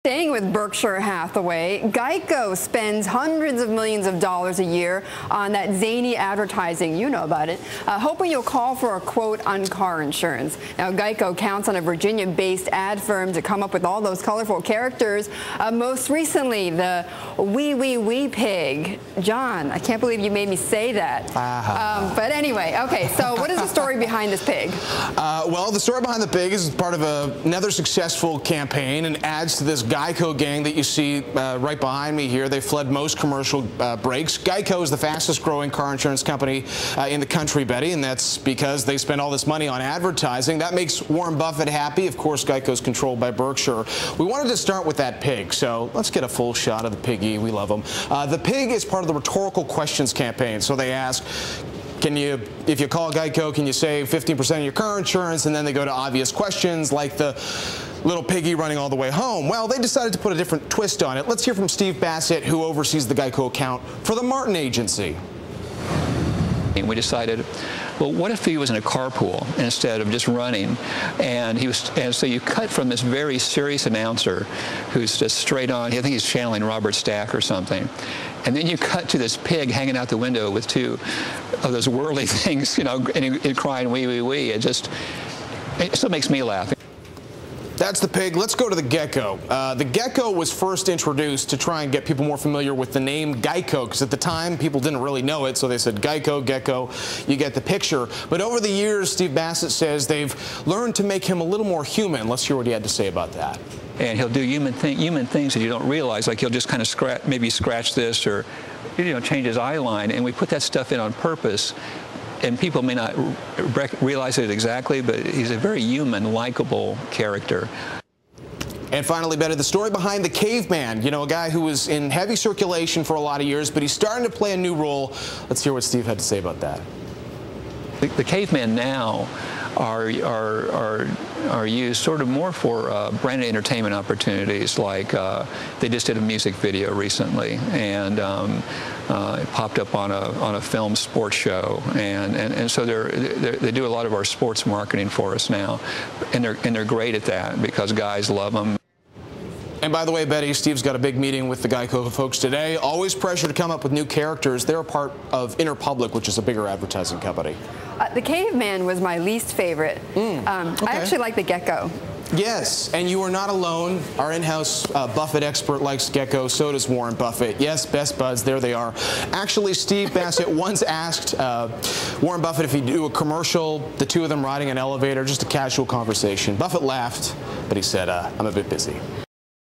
Staying with Berkshire Hathaway, Geico spends hundreds of millions of dollars a year on that zany advertising, you know about it, hoping you'll call for a quote on car insurance. Now, Geico counts on a Virginia-based ad firm to come up with all those colorful characters. Most recently, the wee pig. John, I can't believe you made me say that. But anyway, okay, so what is the story behind this pig? Well, the story behind the pig is part of another successful campaign and adds to this Geico gang that you see right behind me here. They fled most commercial breaks. Geico is the fastest growing car insurance company in the country, Betty, and that's because they spend all this money on advertising. That makes Warren Buffett happy. Of course, Geico is controlled by Berkshire. We wanted to start with that pig, so let's get a full shot of the piggy. We love him. The pig is part of the rhetorical questions campaign, so they ask, if you call Geico, can you save 15% of your car insurance? And then they go to obvious questions like the little piggy running all the way home. Well, they decided to put a different twist on it. Let's hear from Steve Bassett, who oversees the Geico account for the Martin Agency. We decided, well, what if he was in a carpool instead of just running? And so you cut from this very serious announcer who's just straight on. I think he's channeling Robert Stack or something. And then you cut to this pig hanging out the window with two of those whirly things, you know, and crying wee. It still makes me laugh. That's the pig. Let's go to the gecko. The gecko was first introduced to try and get people more familiar with the name Geico, because at the time people didn't really know it, so they said Geico, gecko, you get the picture. But over the years, Steve Bassett says they've learned to make him a little more human. Let's hear what he had to say about that. And he'll do human things that you don't realize, like he'll just kind of maybe scratch this or, you know, change his eye line, and we put that stuff in on purpose. And people may not realize it exactly, but he's a very human, likable character. And finally, Betty, the story behind the caveman. You know, a guy who was in heavy circulation for a lot of years, but he's starting to play a new role. Let's hear what Steve had to say about that. The cavemen now are used sort of more for branded entertainment opportunities. Like they just did a music video recently, and it popped up on a film sports show, and so they do a lot of our sports marketing for us now, and they're great at that because guys love them. And by the way, Betty, Steve's got a big meeting with the Geico folks today. Always pressure to come up with new characters. They're a part of Interpublic, which is a bigger advertising company. The caveman was my least favorite. Okay. I actually like the gecko. Yes, and you are not alone. Our in-house Buffett expert likes gecko. So does Warren Buffett. Yes, best buds. There they are. Actually, Steve Bassett once asked Warren Buffett if he'd do a commercial, the two of them riding an elevator, just a casual conversation. Buffett laughed, but he said, I'm a bit busy.